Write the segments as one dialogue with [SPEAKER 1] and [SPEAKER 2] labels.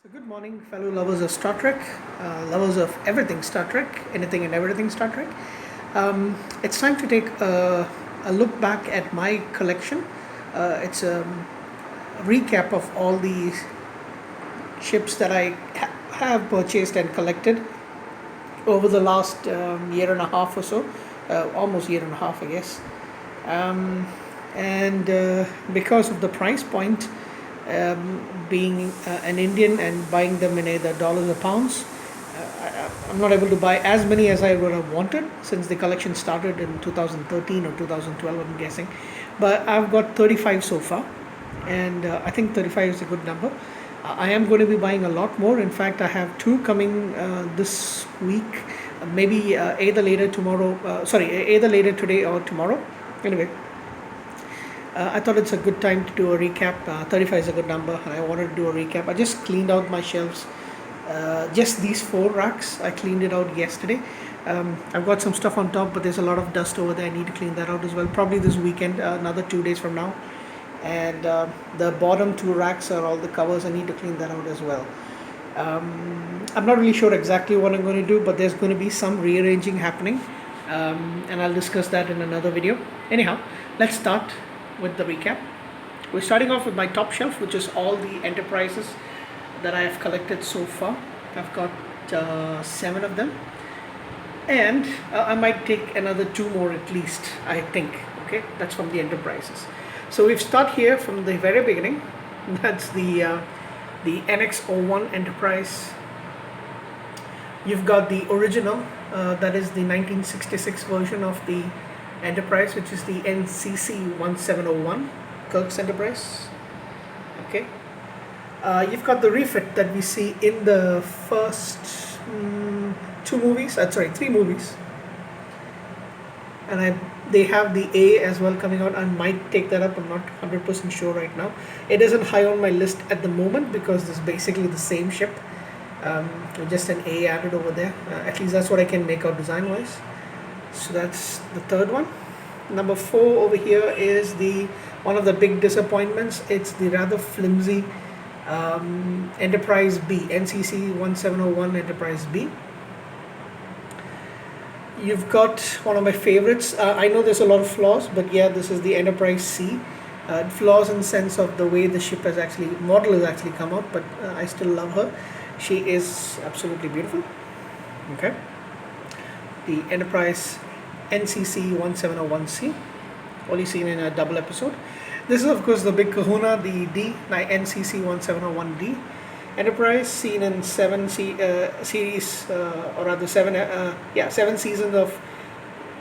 [SPEAKER 1] So good morning, fellow lovers of Star Trek, lovers of everything Star Trek, anything and everything Star Trek. It's time to take a look back at my collection. It's a recap of all the ships that I have purchased and collected over the last year and a half or so, almost year and a half, I guess. Um, and Because of the price point, being an Indian and buying them in either dollars or pounds, I'm not able to buy as many as I would have wanted since the collection started in 2013 or 2012, I'm guessing. But I've got 35 so far, and I think 35 is a good number. I am going to be buying a lot more. In fact, I have two coming this week, maybe either later today or tomorrow. Anyway, I thought it's a good time to do a recap. 35 is a good number. I wanted to do a recap. I just cleaned out my shelves. Just these four racks, I cleaned it out yesterday. I've got some stuff on top, but there's a lot of dust over there. I need to clean that out as well. Probably this weekend, another 2 days from now. And the bottom two racks are all the covers. I need to clean that out as well. I'm not really sure exactly what I'm going to do, but there's going to be some rearranging happening. And I'll discuss that in another video. Anyhow, let's start with the recap. We're starting off with my top shelf, which is all the enterprises that I have collected so far. I've got 7 of them, and I might take another 2 more at least, I think. Okay, that's from the enterprises. So we start here from the very beginning. That's the NX-01 Enterprise. You've got the original, that is the 1966 version of the Enterprise, which is the NCC-1701 Kirk's Enterprise. Okay. You've got the refit that we see in the first 3 movies, and they have the A as well coming out. I might take that up. I'm not 100% sure right now. It isn't high on my list at the moment because it's basically the same ship, just an A added over there. At least that's what I can make out design wise. So that's the third one. Number 4 over here is one of the big disappointments. It's the rather flimsy Enterprise B, NCC-1701 Enterprise B. You've got one of my favorites. I know there's a lot of flaws, but yeah, this is the Enterprise C. Flaws in the sense of the way the model has actually come out, but I still love her. She is absolutely beautiful. Okay. The Enterprise NCC-1701C, only seen in a double episode. This is of course the big kahuna, the NCC-1701D Enterprise, seen in 7 series, or rather 7 seasons of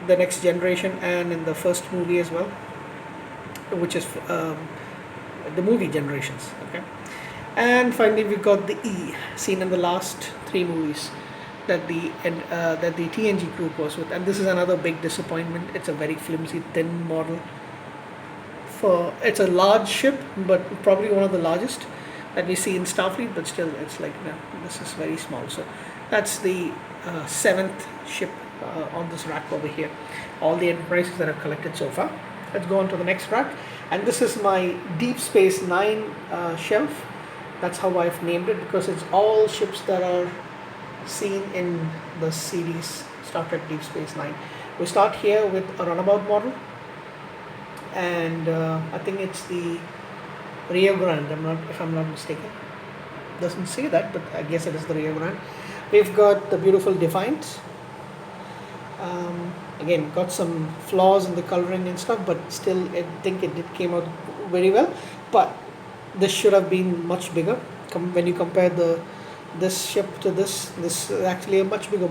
[SPEAKER 1] the Next Generation, and in the first movie as well, which is the movie Generations. Okay, and finally we got the E, seen in the last 3 movies that the TNG group was with, and this is another big disappointment. It's a very flimsy, thin model. It's a large ship, but probably one of the largest that we see in Starfleet, but still it's like, no, this is very small. So that's the 7th ship on this rack over here. All the enterprises that I've collected so far. Let's go on to the next rack, and this is my Deep Space Nine shelf. That's how I've named it, because it's all ships that are seen in the series Star Trek Deep Space Nine. We start here with a runabout model, and I think it's the Rio Grande, if I'm not mistaken. Doesn't say that, but I guess it is the Rio Grande. We've got the beautiful Defiant. Again, got some flaws in the coloring and stuff, but still I think it came out very well. But this should have been much bigger. When you compare this ship to this is actually a much bigger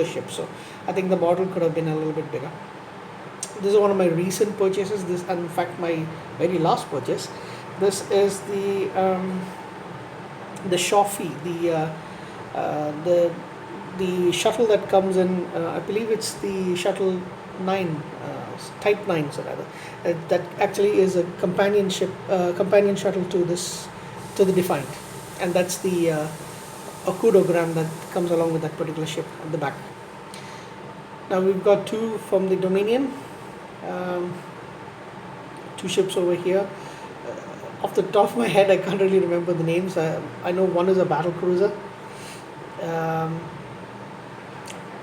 [SPEAKER 1] ship. So I think the model could have been a little bit bigger. This is one of my recent purchases. This, in fact, my very last purchase. This is the Shofi, the shuttle that comes in. I believe it's the Shuttle 9, Type 9, so rather. That actually is a companion shuttle to the Defiant, and that's the Okudogram that comes along with that particular ship at the back. Now we've got 2 from the Dominion. 2 ships over here. Off the top of my head, I can't really remember the names. I know one is a battle cruiser. Um,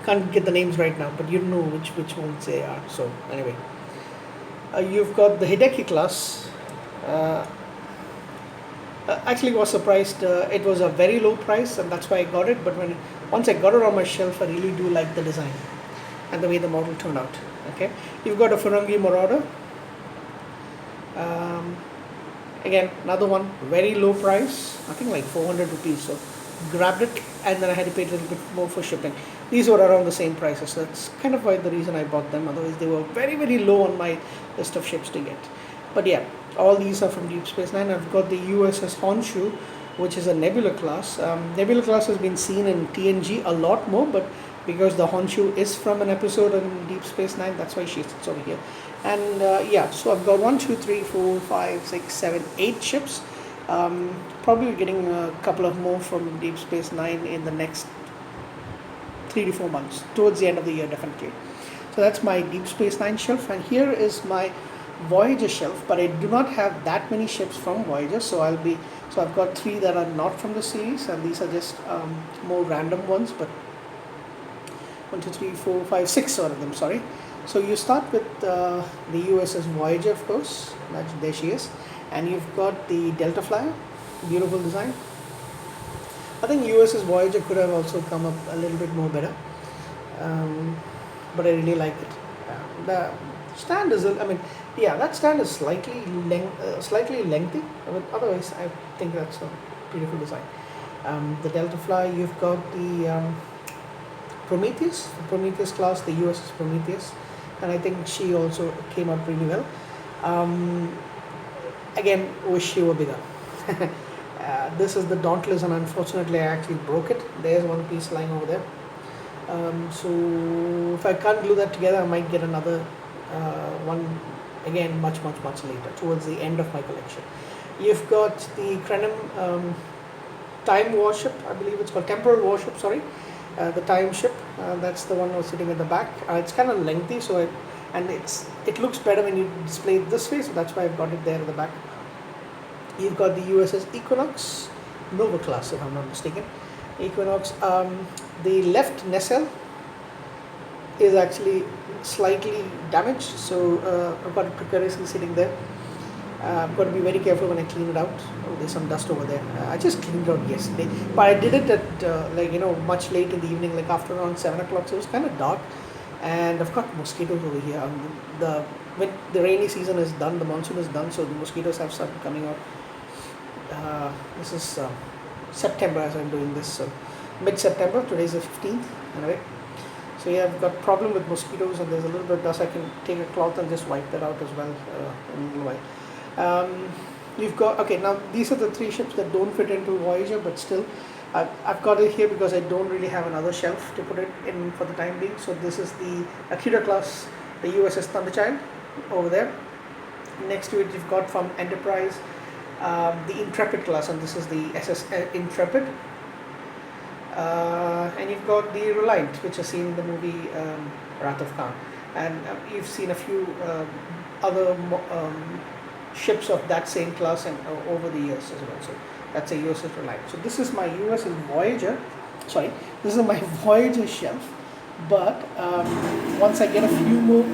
[SPEAKER 1] can't get the names right now, but you know which ones they are. So anyway, you've got the Hideki class. Uh, actually, was surprised. It was a very low price, and that's why I got it. But once I got it on my shelf, I really do like the design and the way the model turned out. Okay, you've got a Ferengi Marauder. Um, Again, another one, very low price. I think like 400 rupees. So grabbed it, and then I had to pay a little bit more for shipping. These were around the same prices. So that's kind of why the reason I bought them. Otherwise, they were very very low on my list of ships to get. But yeah, all these are from Deep Space Nine. I've got the USS Honshu, which is a Nebula class. Nebula class has been seen in TNG a lot more, but because the Honshu is from an episode in Deep Space Nine, that's why she sits over here. And yeah, so I've got 1, 2, 3, 4, 5, 6, 7, 8 ships. Probably getting a couple of more from Deep Space Nine in the next 3 to 4 months, towards the end of the year, definitely. So that's my Deep Space Nine shelf, and here is my Voyager shelf. But I do not have that many ships from Voyager, so I've got 3 that are not from the series, and these are just more random ones. But 1, 2, 3, 4, 5, 6 sort of them. Sorry. So you start with the USS Voyager, of course. There she is, and you've got the Delta Flyer, beautiful design. I think USS Voyager could have also come up a little bit more better, but I really like it. The stand is, that stand is slightly lengthy, but otherwise I think that's a beautiful design. The Delta Flyer, you've got the Prometheus class, the USS Prometheus, and I think she also came out really well. Again, wish she were bigger. This is the Dauntless, and unfortunately I actually broke it. There's one piece lying over there. So if I can't glue that together, I might get another one again much later, towards the end of my collection. You've got the Krenim Time Warship, I believe it's called Temporal Warship, sorry. The Time ship, that's the one was sitting at the back. It's kind of lengthy, so it looks better when you display it this way, so that's why I've got it there at the back. You've got the USS Equinox, Nova class, if I'm not mistaken. Equinox. The left nacelle is actually slightly damaged, so I've got it precariously sitting there. I've got to be very careful when I clean it out. Oh, there's some dust over there. I just cleaned it out yesterday, but I did it at much late in the evening, like after around 7 o'clock, so it was kind of dark. And I've got mosquitoes over here. When the rainy season is done, the monsoon is done, so the mosquitoes have started coming out. This is September as I'm doing this, so mid-September. Today's the 15th, anyway. So yeah, I've got problem with mosquitoes, and there's a little bit of dust. I can take a cloth and just wipe that out as well in a little while. You've got, okay, now these are the 3 ships that don't fit into Voyager, but still I've got it here because I don't really have another shelf to put it in for the time being. So this is the Akira class, the USS Thunderchild over there. Next to it you've got from Enterprise the Intrepid class, and this is the SS Intrepid. And you've got the Reliant, which is seen in the movie Wrath of Khan, and you've seen a few other ships of that same class and over the years as well. So that's a USS Reliant. So this is my USS Voyager. Sorry, this is my Voyager shelf. But once I get a few more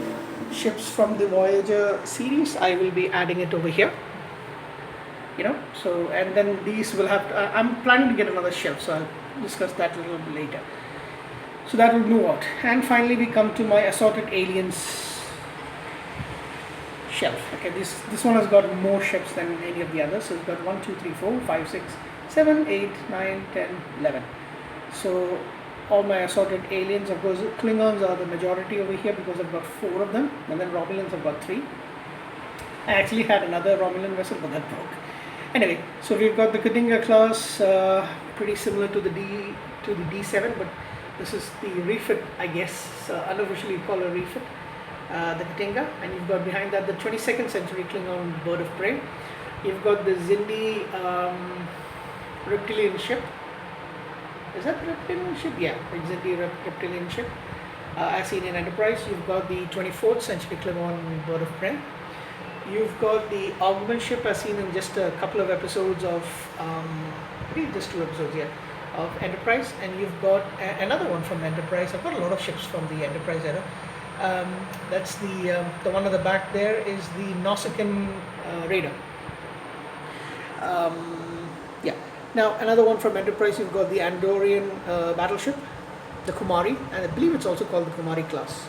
[SPEAKER 1] ships from the Voyager series, I will be adding it over here. So and then these will have to, I'm planning to get another shelf, so I'll discuss that a little bit later. So that will move out, and finally we come to my Assorted Aliens shelf. Okay, this one has got more ships than any of the others. So it's got 1, 2, 3, 4, 5, 6, 7, 8, 9, 10, 11. So all my Assorted Aliens, of course Klingons are the majority over here because I've got 4 of them, and then Romulans I've got 3. I actually had another Romulan vessel, but that broke. Anyway, so we've got the Katinga class, pretty similar to the D7, but this is the refit, I guess, unofficially called a refit, the Katinga. And you've got behind that the 22nd century Klingon bird of prey. You've got the Zindi reptilian ship. Is that reptilian ship? Yeah, the Zindi reptilian ship, as seen in Enterprise. You've got the 24th century Klingon bird of prey. You've got the augment ship I've seen in just a couple of episodes of, I think just 2 episodes, yeah, of Enterprise, and you've got another one from Enterprise. I've got a lot of ships from the Enterprise era. That's the one at the back there is the Nausicaan Raider. Yeah. Now another one from Enterprise. You've got the Andorian battleship, the Kumari, and I believe it's also called the Kumari class.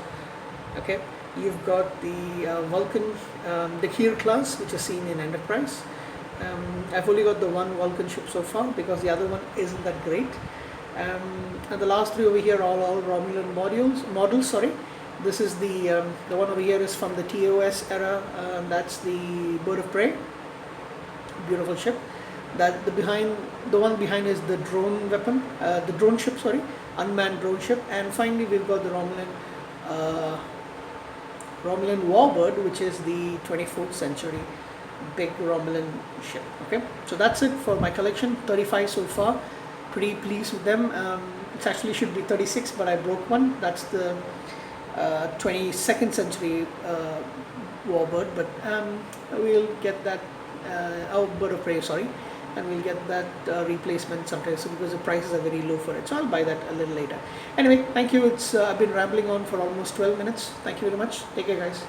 [SPEAKER 1] Okay. You've got the Vulcan, the Kier class, which is seen in Enterprise. I've only got the one Vulcan ship so far because the other one isn't that great. And the last three over here are all Romulan models. Sorry, this is the one over here is from the TOS era. That's the Bird of Prey, beautiful ship. The one behind is the drone weapon, the drone ship. Sorry, unmanned drone ship. And finally, we've got the Romulan Warbird, which is the 24th century big Romulan ship. Okay, so that's it for my collection. 35 so far. Pretty pleased with them. It actually should be 36, but I broke one. That's the 22nd century Warbird, but we'll get that. Bird of Prey, sorry, and we'll get that replacement sometime soon because the prices are very low for it. So I'll buy that a little later. Anyway, thank you. I've been rambling on for almost 12 minutes. Thank you very much. Take care, guys.